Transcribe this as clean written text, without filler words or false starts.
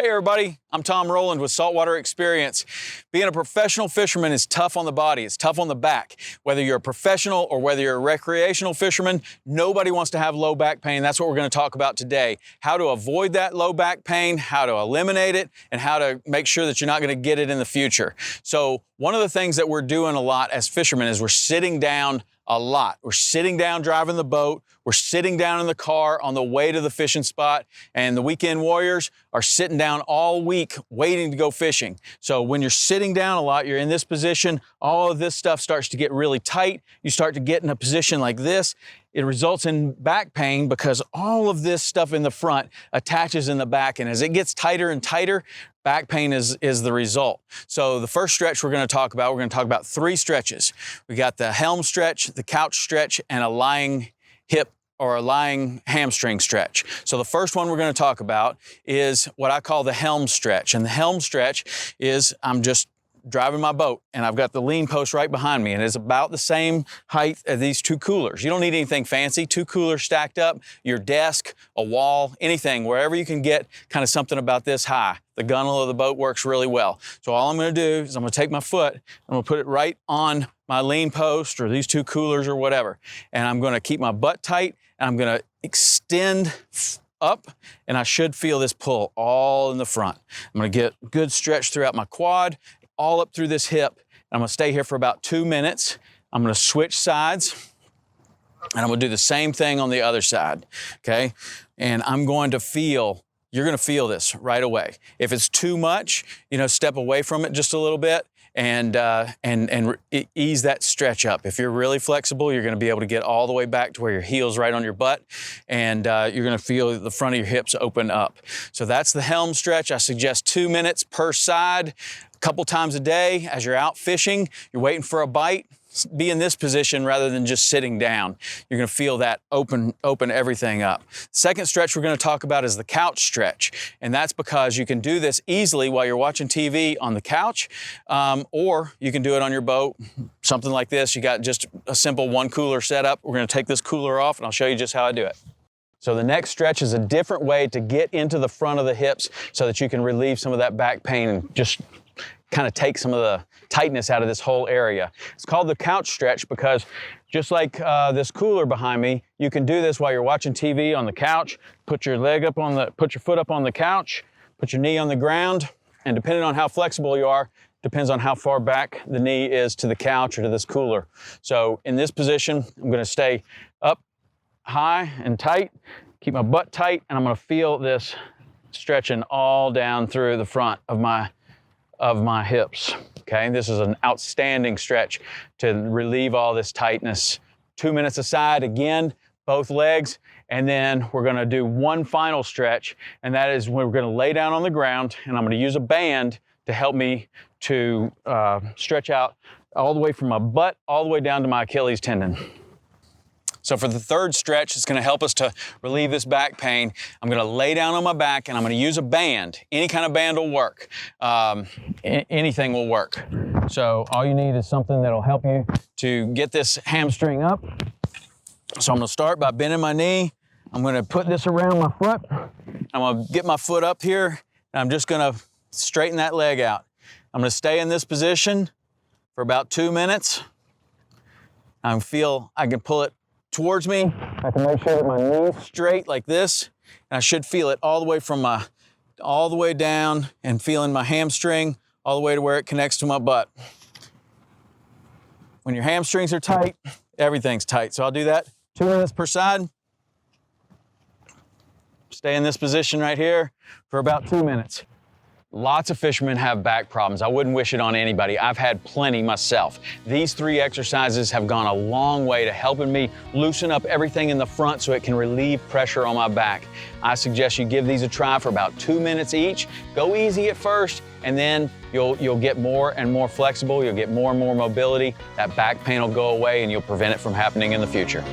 Hey everybody, I'm Tom Rowland with Saltwater Experience. Being a professional fisherman is tough on the body, it's tough on the back. Whether you're a professional or whether you're a recreational fisherman, nobody wants to have low back pain. That's what we're going to talk about today. How to avoid that low back pain, how to eliminate it, and how to make sure that you're not going to get it in the future. So one of the things that we're doing a lot as fishermen is we're sitting down a lot. We're sitting down driving the boat. We're sitting down in the car on the way to the fishing spot, and the weekend warriors are sitting down all week waiting to go fishing. So when you're sitting down a lot, you're in this position, all of this stuff starts to get really tight. You start to get in a position like this. It results in back pain because all of this stuff in the front attaches in the back, and as it gets tighter and tighter, back pain is the result. So the first stretch we're going to talk about 3 stretches. We got the Helm Stretch, the couch stretch, and a lying hip or a lying hamstring stretch. So the first one we're going to talk about is what I call the Helm Stretch. And the Helm Stretch is I'm just driving my boat and I've got the lean post right behind me, and it's about the same height as these 2 coolers. You don't need anything fancy. 2 coolers stacked up, your desk, a wall, anything, wherever you can get kind of something about this high. The gunnel of the boat works really well. So all I'm going to do is I'm going to take my foot, I'm going to put it right on my lean post or these 2 coolers or whatever, and I'm going to keep my butt tight, and I'm going to extend up, and I should feel this pull all in the front. I'm going to get good stretch throughout my quad, all up through this hip. And I'm going to stay here for about 2 minutes. I'm going to switch sides, and I'm going to do the same thing on the other side, okay? And I'm going to feel, you're going to feel this right away. If it's too much, step away from it just a little bit and ease that stretch up. If you're really flexible, you're going to be able to get all the way back to where your heel's right on your butt, and you're going to feel the front of your hips open up. So that's the Helm Stretch. I suggest 2 minutes per side, a couple times a day. As you're out fishing, you're waiting for a bite, be in this position rather than just sitting down. You're going to feel that open everything up. Second stretch we're going to talk about is the couch stretch, and that's because you can do this easily while you're watching TV on the couch, or you can do it on your boat, something like this. You got just a simple 1 cooler setup. We're going to take this cooler off, and I'll show you just how I do it. So the next stretch is a different way to get into the front of the hips so that you can relieve some of that back pain and just kind of take some of the tightness out of this whole area. It's called the couch stretch because just like this cooler behind me, you can do this while you're watching TV on the couch. Put your foot up on the couch, put your knee on the ground, and depending on how flexible you are, depends on how far back the knee is to the couch or to this cooler. So in this position, I'm going to stay up high and tight, keep my butt tight, and I'm going to feel this stretching all down through the front of my hips. Okay, this is an outstanding stretch to relieve all this tightness. 2 minutes aside, again, both legs, and then we're going to do one final stretch, and that is when we're going to lay down on the ground, and I'm going to use a band to help me to stretch out all the way from my butt all the way down to my Achilles tendon. So for the third stretch, it's going to help us to relieve this back pain. I'm going to lay down on my back, and I'm going to use a band. Any kind of band will work. Anything will work. So all you need is something that'll help you to get this hamstring up. So I'm going to start by bending my knee. I'm going to put this around my foot. I'm going to get my foot up here, and I'm just going to straighten that leg out. I'm going to stay in this position for about 2 minutes. I can pull it towards me. I can make sure that my knee's straight like this, and I should feel it all the way down, and feeling my hamstring all the way to where it connects to my butt. When your hamstrings are tight, everything's tight. So I'll do that 2 minutes per side. Stay in this position right here for about 2 minutes. Lots of fishermen have back problems. I wouldn't wish it on anybody. I've had plenty myself. These 3 exercises have gone a long way to helping me loosen up everything in the front so it can relieve pressure on my back. I suggest you give these a try for about 2 minutes each. Go easy at first, and then you'll get more and more flexible. You'll get more and more mobility. That back pain will go away, and you'll prevent it from happening in the future.